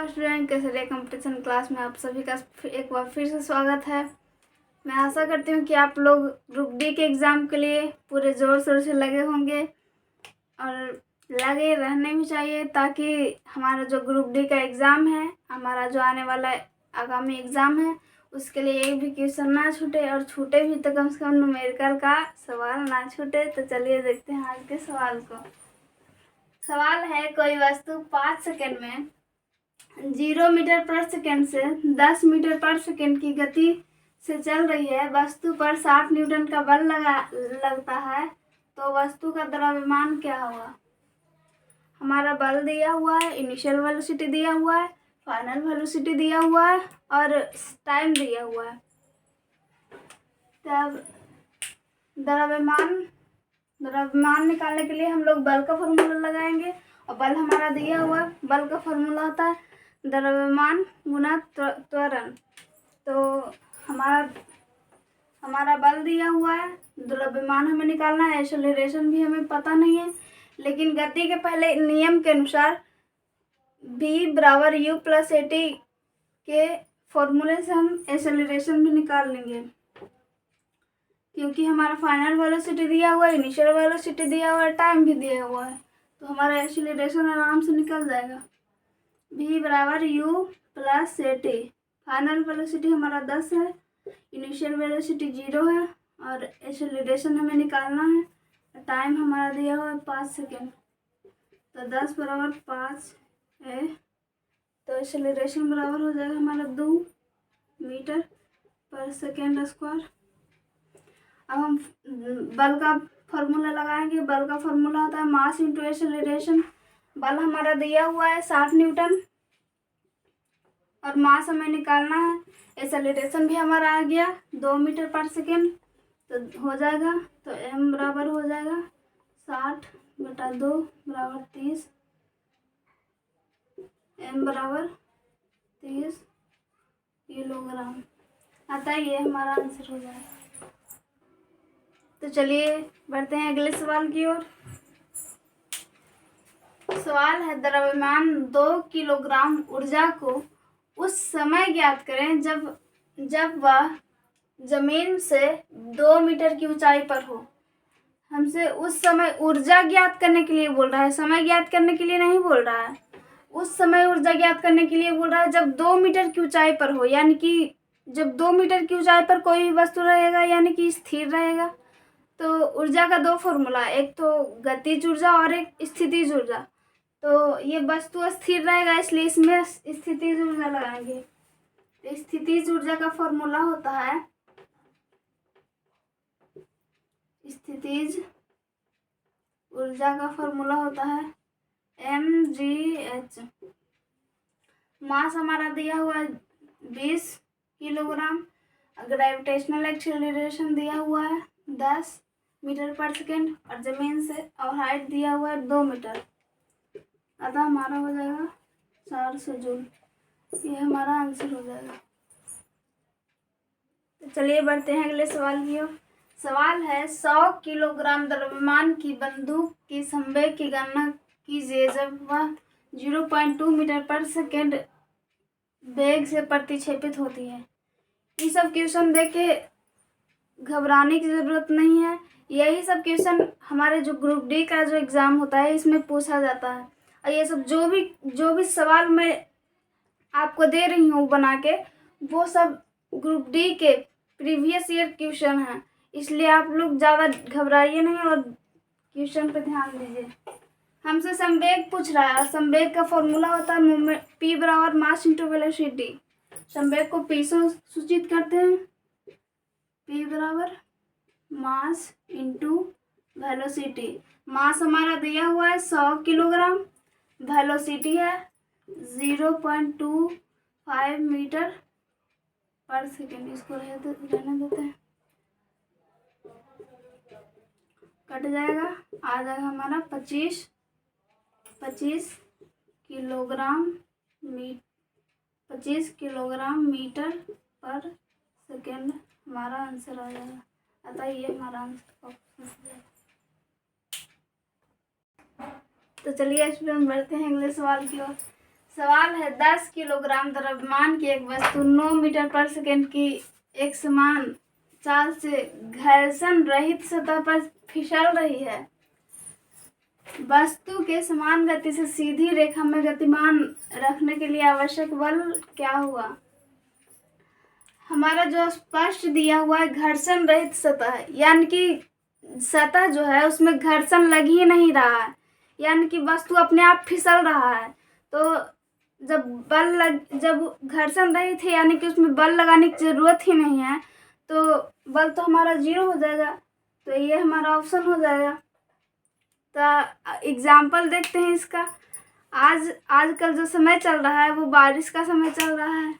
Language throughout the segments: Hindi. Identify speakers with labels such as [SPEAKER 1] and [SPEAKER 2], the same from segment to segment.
[SPEAKER 1] स्टूडेंट, केसरिया कंपटीशन क्लास में आप सभी का एक बार फिर से स्वागत है। मैं आशा करती हूँ कि आप लोग ग्रुप डी के एग्ज़ाम के लिए पूरे ज़ोर शोर से लगे होंगे और लगे रहने भी चाहिए, ताकि हमारा जो ग्रुप डी का एग्ज़ाम है, हमारा जो आने वाला आगामी एग्ज़ाम है, उसके लिए एक भी क्वेश्चन ना छूटे, और छूटे भी तो कम से कम न्यूमेरिकल का सवाल ना छूटे। तो चलिए देखते हैं आज के सवाल को। सवाल है, कोई वस्तु 5 सेकंड में 0 मीटर पर सेकंड से 10 मीटर पर सेकंड की गति से चल रही है। वस्तु पर 60 न्यूटन का बल लगता है, तो वस्तु का द्रव्यमान क्या होगा। हमारा बल दिया हुआ है, इनिशियल वेलोसिटी दिया हुआ है, फाइनल वेलोसिटी दिया हुआ है और टाइम दिया हुआ है। तब द्रव्यमान निकालने के लिए हम लोग बल का फॉर्मूला लगाएंगे, और बल हमारा दिया हुआ है। बल का फॉर्मूला होता है द्रव्यमान गुना त्वरण। तो हमारा बल दिया हुआ है, द्रव्यमान हमें निकालना है, एक्सेलरेशन भी हमें पता नहीं है, लेकिन गति के पहले नियम के अनुसार v बराबर u प्लस at के फॉर्मूले से हम एक्सेलरेशन भी निकाल लेंगे, क्योंकि हमारा फाइनल वेलोसिटी दिया हुआ है, इनिशियल वेलोसिटी दिया हुआ है, टाइम भी दिया हुआ है, तो हमारा एक्सेलरेशन आराम से निकल जाएगा। v बराबर u plus at। Final velocity हमारा 10 है, इनिशियल वेलोसिटी 0 है, और एक्सेलरेशन हमें निकालना है। टाइम हमारा दिया हुआ है 5 सेकेंड, तो 10 बराबर 5 है, तो एक्सेलरेशन बराबर हो जाएगा हमारा 2 मीटर पर सेकेंड स्क्वायर। अब हम बल का फॉर्मूला लगाएंगे। बल का फॉर्मूला होता है मास इंटू एक्सेलरेशन। बल हमारा दिया हुआ है 60 न्यूटन, और मास हमें निकालना है। एक्सेलरेशन भी हमारा आ गया 2 मीटर पर सेकेंड, तो हो जाएगा, तो m बराबर हो जाएगा 60 बटा 2 बराबर 30। m बराबर 30 किलोग्राम आता है। ये हमारा आंसर हो जाएगा। तो चलिए बढ़ते हैं अगले सवाल की ओर। सवाल है, द्रव्यमान 2 किलोग्राम ऊर्जा को उस समय ज्ञात करें जब वह जमीन से 2 मीटर की ऊंचाई पर हो। हमसे उस समय ऊर्जा ज्ञात करने के लिए बोल रहा है, समय ज्ञात करने के लिए नहीं बोल रहा है। उस समय ऊर्जा ज्ञात करने के लिए बोल रहा है जब 2 मीटर की ऊंचाई पर हो, यानी कि जब 2 मीटर की ऊंचाई पर कोई भी वस्तु रहेगा, यानी कि स्थिर रहेगा। तो ऊर्जा का 2 फॉर्मूला, एक तो गतिज ऊर्जा और एक स्थितिज ऊर्जा। तो ये वस्तु स्थिर रहेगा, इसलिए इसमें स्थितिज ऊर्जा लगाएंगे। तो स्थितिज ऊर्जा का फॉर्मूला होता है, स्थितिज ऊर्जा का फॉर्मूला होता है mgh। मास हमारा दिया हुआ है 20 किलोग्राम, ग्रेविटेशनल एक्सेलरेशन दिया हुआ है 10 मीटर पर सेकेंड, और जमीन से और हाइट दिया हुआ है 2 मीटर, अतः हमारा हो जाएगा 400 जूल। ये हमारा आंसर हो जाएगा। तो चलिए बढ़ते हैं अगले सवाल की ओर। सवाल है, 100 किलोग्राम द्रव्यमान की बंदूक की संवेग की गणना कीजिए जब वह 0.2 मीटर पर सेकेंड वेग से प्रतिक्षेपित होती है। ये सब क्वेश्चन देख के घबराने की ज़रूरत नहीं है। यही सब क्वेश्चन हमारे जो ग्रुप डी का जो एग्ज़ाम होता है, इसमें पूछा जाता है। और ये सब जो भी सवाल मैं आपको दे रही हूँ बना के, वो सब ग्रुप डी के प्रीवियस ईयर क्वेश्चन हैं, इसलिए आप लोग ज़्यादा घबराइए नहीं और क्वेश्चन पे ध्यान दीजिए। हमसे संवेग पूछ रहा है, और संवेग का फॉर्मूला होता है p बराबर मास इंटू वेलोसिटी। संवेग को p से सूचित करते हैं, p बराबर मास इंटू वेलोसिटी। मास हमारा दिया हुआ है 100 किलोग्राम, वेलोसिटी है 0.25 मीटर पर सेकेंड। इसको रहने देते हैं, कट जाएगा, आ जाएगा हमारा 25 किलोग्राम मीटर पर सेकेंड हमारा आंसर आ जाएगा। अतः ये हमारा आंसर हो जाएगा। तो चलिए स्टूडेंट बढ़ते हैं अगले सवाल की ओर। सवाल है 10 किलोग्राम द्रव्यमान की एक वस्तु 9 मीटर पर सेकंड की एक समान चाल से घर्षण रहित सतह पर फिसल रही है। वस्तु के समान गति से सीधी रेखा में गतिमान रखने के लिए आवश्यक बल क्या हुआ? हमारा जो स्पष्ट दिया हुआ है घर्षण रहित सतह है, यानी कि सतह जो है उसमें घर्षण लग ही नहीं रहा है, यानी कि वस्तु अपने आप फिसल रहा है। तो जब घर्षण रहित है यानी कि उसमें बल लगाने की जरूरत ही नहीं है, तो बल तो हमारा 0 हो जाएगा। तो ये हमारा ऑप्शन हो जाएगा। तो एग्जाम्पल देखते हैं इसका। आजकल जो समय चल रहा है वो बारिश का समय चल रहा है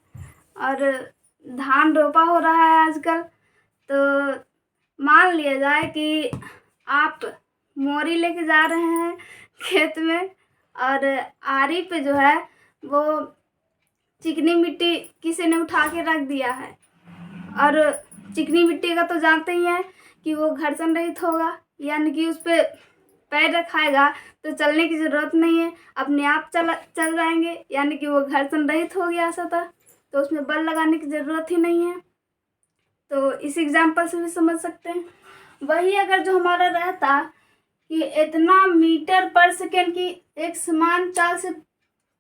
[SPEAKER 1] और धान रोपा हो रहा है आजकल। तो मान लिया जाए कि आप मोरी लेके जा रहे हैं खेत में और आरी पे जो है वो चिकनी मिट्टी किसी ने उठा के रख दिया है, और चिकनी मिट्टी का तो जानते ही हैं कि वो घर्षण रहित होगा, यानी कि उस पर पैर रखाएगा तो चलने की ज़रूरत नहीं है, अपने आप चल जाएंगे, यानी कि वो घर्षण रहित हो गया सतह, तो उसमें बल लगाने की ज़रूरत ही नहीं है। तो इस एग्जाम्पल से भी समझ सकते हैं। वही अगर जो हमारा रहता कि इतना मीटर पर सेकेंड की एक समान चाल से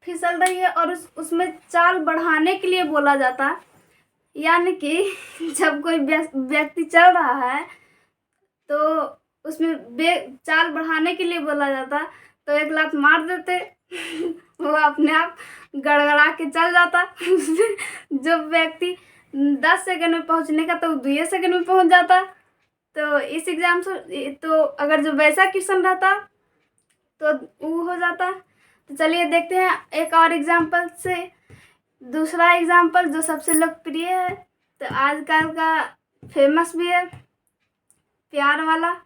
[SPEAKER 1] फिसल रही है और उसमें चाल बढ़ाने के लिए बोला जाता, यानी कि जब कोई व्यक्ति चल रहा है तो उसमें चाल बढ़ाने के लिए बोला जाता, तो एक लात मार देते वो अपने आप गड़गड़ा के चल जाता जो व्यक्ति 10 सेकंड में पहुंचने का तो 2 सेकंड में पहुंच जाता। तो इस एग्जाम से तो अगर जो वैसा क्वेश्चन रहता तो वो हो जाता। तो चलिए देखते हैं एक और एग्जाम्पल से। दूसरा एग्जाम्पल जो सबसे लोकप्रिय है, तो आजकल का फेमस भी है, प्यार वाला।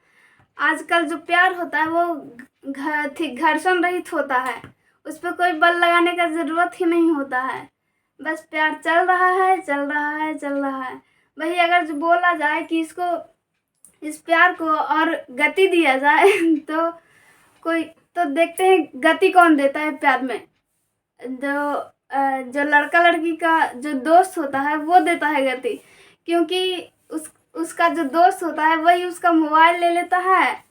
[SPEAKER 1] आजकल जो प्यार होता है वो घर्षण रहित होता है, उस पर कोई बल लगाने का ज़रूरत ही नहीं होता है, बस प्यार चल रहा है चल रहा है चल रहा है। वही अगर जो बोला जाए कि इस प्यार को और गति दिया जाए तो देखते हैं गति कौन देता है प्यार में। जो लड़का लड़की का जो दोस्त होता है वो देता है गति, क्योंकि उसका जो दोस्त होता है वही उसका मोबाइल ले लेता है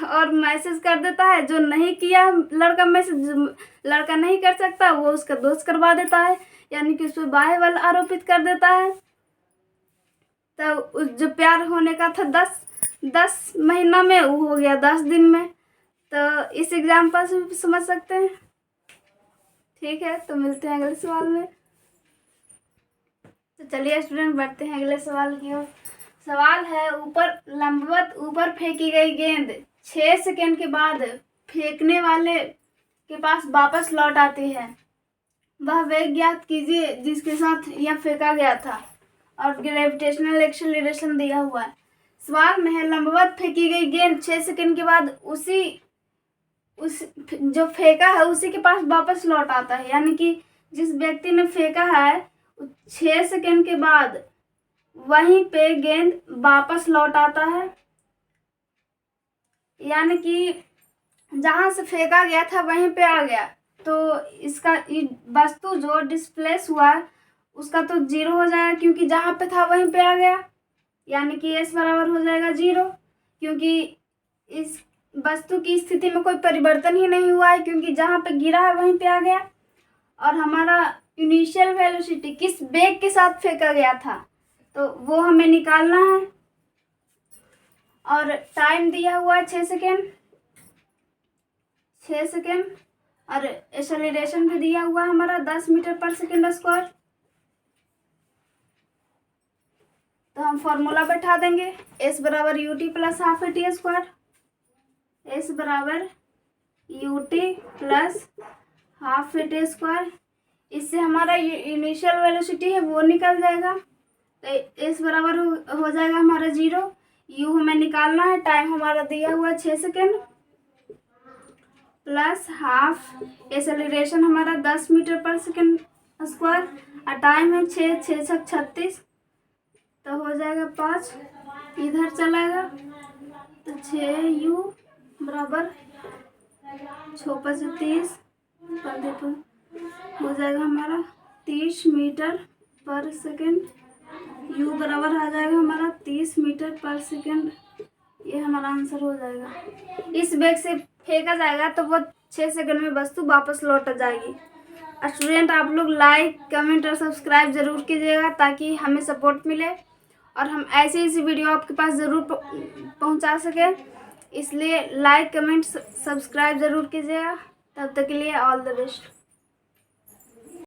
[SPEAKER 1] और मैसेज कर देता है। जो नहीं किया लड़का मैसेज, लड़का नहीं कर सकता, वो उसका दोस्त करवा देता है, यानी कि उस पर बाह्य बल आरोपित कर देता है। तो जो प्यार होने का था 10 महीना में, वो हो गया 10 दिन में। तो इस एग्जाम्पल से भी समझ सकते हैं। ठीक है, तो मिलते हैं अगले सवाल में। तो चलिए स्टूडेंट बढ़ते हैं अगले सवाल की ओर। सवाल है लंबवत ऊपर फेंकी गई गेंद 6 सेकंड के बाद फेंकने वाले के पास वापस लौट आती है, वह वेग ज्ञात कीजिए जिसके साथ यह फेंका गया था, और ग्रेविटेशनल एक्सेलरेशन दिया हुआ है। सवाल में है लंबवत फेंकी गई गेंद 6 सेकंड के बाद उस जो फेंका है उसी के पास वापस लौट आता है, यानी कि जिस व्यक्ति ने फेंका है 6 सेकंड के बाद वहीं पे गेंद वापस लौट आता है, यानी कि जहां से फेंका गया था वहीं पे आ गया। तो इसका वस्तु जो डिस्प्लेस हुआ है उसका तो 0 हो जाएगा, क्योंकि जहां पे था वहीं पे आ गया, यानी कि S बराबर हो जाएगा 0, क्योंकि इस वस्तु की स्थिति में कोई परिवर्तन ही नहीं हुआ है, क्योंकि जहां पे गिरा है वहीं पे आ गया। और हमारा इनिशियल वेलोसिटी किस वेग के साथ फेंका गया था तो वो हमें निकालना है, और टाइम दिया हुआ है 6 सेकेंड, और एक्सेलरेशन भी दिया हुआ है हमारा 10 मीटर पर सेकेंड स्क्वायर। तो हम फॉर्मूला बैठा देंगे, S बराबर ut plus half A T square, S बराबर ut plus half A T square. इससे हमारा इनिशियल वेलोसिटी है वो निकल जाएगा, तो S बराबर हो जाएगा हमारा 0। u हमें निकालना है, टाइम हमारा दिया हुआ है 6 सेकेंड, प्लस हाफ एक्सेलरेशन हमारा 10 मीटर पर सेकेंड स्क्वायर, और टाइम है 6 36, तो हो जाएगा 5, इधर चलाएगा तो 6u बराबर 6 5 30, हो जाएगा हमारा 30 मीटर पर सेकेंड। u बराबर आ जाएगा हमारा 30 मीटर पर सेकेंड। ये हमारा आंसर हो जाएगा। इस बैग से फेंका जाएगा तो वो 6 सेकंड में वस्तु वापस लौट जाएगी। स्टूडेंट, आप लोग लाइक, कमेंट और सब्सक्राइब ज़रूर कीजिएगा ताकि हमें सपोर्ट मिले और हम ऐसे ऐसी वीडियो आपके पास ज़रूर पहुंचा सकें। इसलिए लाइक, कमेंट, सब्सक्राइब ज़रूर कीजिएगा। तब तक के लिए ऑल द बेस्ट।